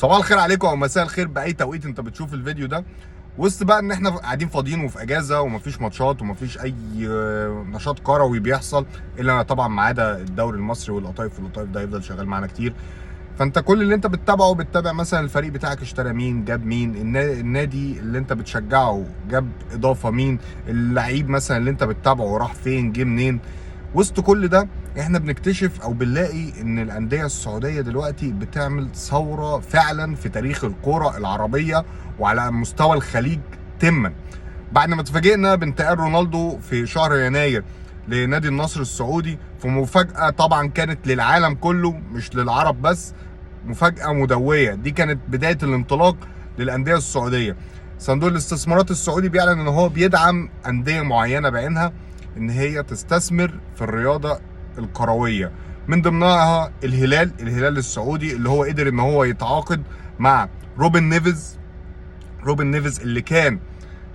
صباح الخير عليكم او مساء الخير باي توقيت انت بتشوف الفيديو ده. وسط بقى ان احنا قاعدين فاضيين وفي اجازه ومفيش ماتشات ومفيش اي نشاط كروي بيحصل الا طبعا ما عدا الدوري المصري والقطايف ده هيفضل شغال معانا كتير. فانت كل اللي انت بتتابع مثلا الفريق بتاعك اشترى مين، جاب مين، النادي اللي انت بتشجعه جاب اضافه مين، اللعيب مثلا اللي انت بتتابعه راح فين، جه منين. وسط كل ده احنا بنكتشف او بنلاقي ان الانديه السعوديه دلوقتي بتعمل ثوره فعلا في تاريخ الكوره العربيه وعلى مستوى الخليج تما. بعد ما اتفاجئنا بانتقال رونالدو في شهر يناير لنادي النصر السعودي، في مفاجاه طبعا كانت للعالم كله مش للعرب بس، مفاجاه مدويه. دي كانت بدايه الانطلاق للانديه السعوديه. صندوق الاستثمارات السعودي بيعلن ان هو بيدعم انديه معينه بعينها ان هي تستثمر في الرياضه الكرويه، من ضمنها الهلال السعودي اللي هو قدر ان هو يتعاقد مع روبن نيفيز اللي كان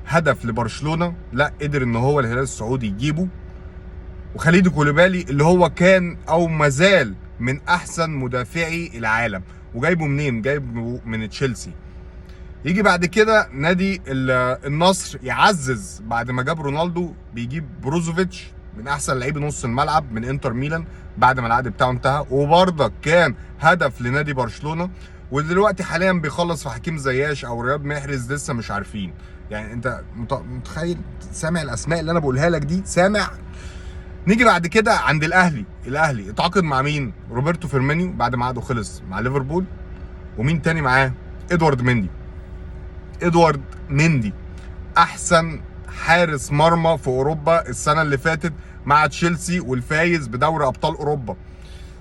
هدف لبرشلونه، لا قدر ان هو الهلال السعودي يجيبه. وخليدو كوليبالي اللي هو كان او مازال من احسن مدافعي العالم، وجايبه منين؟ جايبه من تشيلسي. يجي بعد كده نادي النصر يعزز بعد ما جاب رونالدو، بيجيب بروزوفيتش من احسن لعيبه نص الملعب من انتر ميلان بعد ما العقد بتاعه انتهى، وبرضك كان هدف لنادي برشلونه. ودلوقتي حاليا بيخلص في حكيم زياش او رياض محرز، لسه مش عارفين. يعني انت متخيل؟ سامع الاسماء اللي انا بقولها لك دي؟ سامع؟ نيجي بعد كده عند الاهلي اتعاقد مع مين؟ روبرتو فيرمينيو بعد ما عقده خلص مع ليفربول. ومين تاني معاه؟ ادوارد مندي احسن حارس مرمى في اوروبا السنه اللي فاتت مع تشيلسي والفايز بدوري ابطال اوروبا.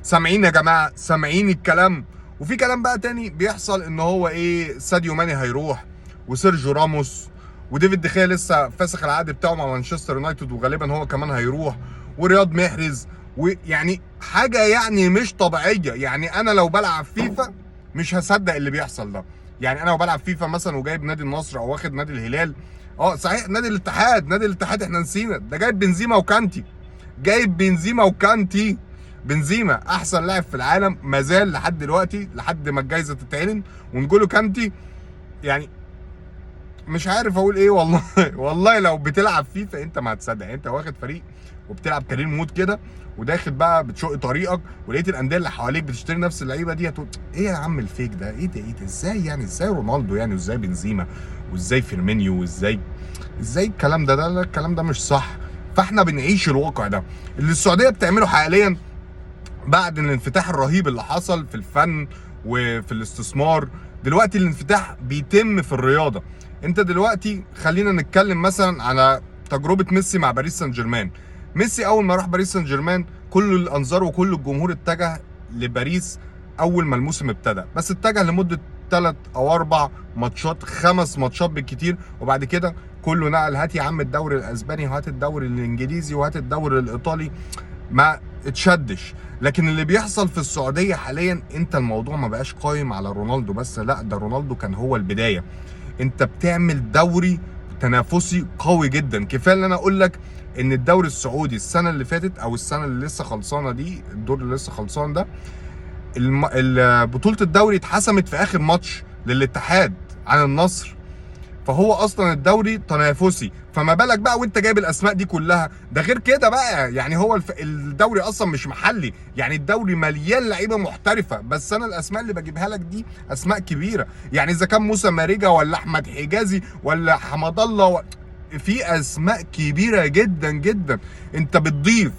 سامعين يا جماعه؟ سامعين الكلام؟ وفي كلام بقى تاني بيحصل ان هو ساديو ماني هيروح، وسيرجيو راموس، وديفيد دخيا لسه فاسخ العقد بتاعه مع مانشستر يونايتد وغالبا هو كمان هيروح، ورياض محرز. ويعني حاجه يعني مش طبيعيه. يعني انا لو بلعب فيفا مش هصدق اللي بيحصل ده. يعني انا لو بلعب فيفا مثلا وجايب نادي النصر او واخد نادي الهلال، صحيح نادي الاتحاد احنا نسينا ده، جايب بنزيما وكانتي. بنزيما احسن لاعب في العالم مازال لحد دلوقتي، لحد ما الجايزه تتعلن. ونقوله كانتي، يعني مش عارف اقول ايه والله. والله لو بتلعب فيفا انت ما هتصدق. انت واخد فريق وبتلعب كارير مود كده وداخل بقى بتشق طريقك، ولقيت الانديه اللي حواليك بتشتري نفس اللعيبه دي، هتقول ايه يا عم الفيك ده؟ ايه ده ازاي يعني؟ ازاي رونالدو يعني؟ وازاي بنزيما؟ وازاي فيرمينيو؟ وازاي الكلام ده؟ لا الكلام ده مش صح. فاحنا بنعيش الواقع ده اللي السعوديه بتعمله حاليا بعد الانفتاح الرهيب اللي حصل في الفن وفي الاستثمار. دلوقتي الانفتاح بيتم في الرياضه. انت دلوقتي خلينا نتكلم مثلا على تجربه ميسي مع باريس سان جيرمان. ميسي اول ما راح باريس سان جيرمان كل الانظار وكل الجمهور اتجه لباريس اول ما الموسم ابتدى، بس اتجه لمده 3 أو 4 ماتشات، 5 ماتشات بالكتير، وبعد كده كله نقل هات يا عم الدوري الاسباني وهات الدوري الانجليزي وهات الدوري الايطالي، ما اتشدش. لكن اللي بيحصل في السعوديه حاليا، انت الموضوع ما بقاش قايم على رونالدو بس، لا ده رونالدو كان هو البدايه. انت بتعمل دوري تنافسي قوي جدا. كفايه ان انا اقول لك ان الدوري السعودي السنه اللي فاتت او السنه اللي لسه خلصانه دي، الدور اللي لسه خلصان ده، بطوله الدوري اتحسمت في اخر ماتش للاتحاد عن النصر. فهو اصلا الدوري تنافسي، فما بالك بقى وانت جايب الاسماء دي كلها؟ ده غير كده بقى، يعني هو الدوري اصلا مش محلي، يعني الدوري مليان لعيبه محترفه، بس انا الاسماء اللي بجيبها لك دي اسماء كبيره. يعني اذا كان موسى ماريجا ولا احمد حجازي ولا حمد الله في اسماء كبيره جدا جدا. انت بتضيف،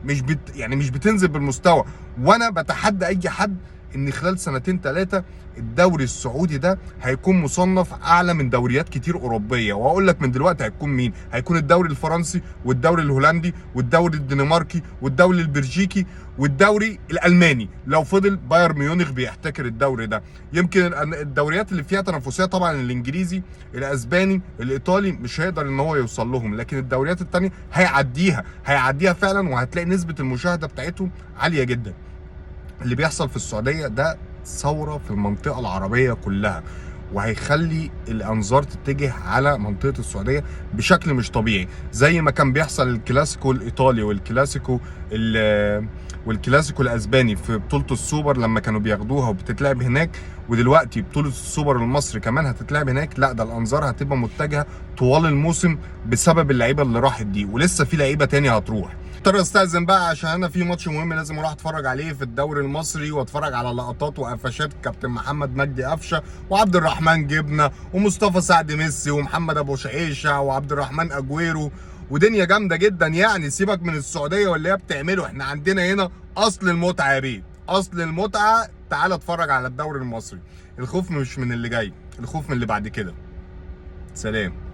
مش بتنزل بالمستوى. وانا بتحدى اي حد ان خلال 2 3 الدوري السعودي ده هيكون مصنف اعلى من دوريات كتير اوروبيه. وهقول لك من دلوقتي هيكون مين. هيكون الدوري الفرنسي والدوري الهولندي والدوري الدنماركي والدوري البلجيكي والدوري الالماني، لو فضل بايرن ميونخ بيحتكر الدوري ده. يمكن الدوريات اللي فيها تنافسيه طبعا الانجليزي، الاسباني، الايطالي مش هيقدر ان هو يوصل لهم، لكن الدوريات الثانيه هيعديها فعلا، وهتلاقي نسبه المشاهده بتاعتهم عاليه جدا. اللي بيحصل في السعوديه ده ثوره في المنطقه العربيه كلها. وهيخلي الانظار تتجه على منطقه السعوديه بشكل مش طبيعي، زي ما كان بيحصل الكلاسيكو الايطالي والكلاسيكو الاسباني في بطوله السوبر لما كانوا بياخدوها وبتتلعب هناك، ودلوقتي بطوله السوبر المصري كمان هتتلعب هناك. لا، ده الانظار هتبقى متجهه طوال الموسم بسبب اللعيبه اللي راحت دي، ولسه في لعيبه تانية هتروح. اضطر استاذن بقى عشان انا في ماتش مهم لازم اروح اتفرج عليه في الدوري المصري، واتفرج على لقطات وقفشات كابتن محمد مجدي قفشه وعبد الرحمن جبنه ومصطفى سعد ميسي ومحمد ابو شقيشه وعبد الرحمن اجويرو، ودنيا جامده جدا يعني. سيبك من السعوديه واللي هي بتعمله، احنا عندنا هنا اصل المتعه يا بيه، اصل المتعه. تعال اتفرج على الدوري المصري. الخوف مش من اللي جاي، الخوف من اللي بعد كده. سلام.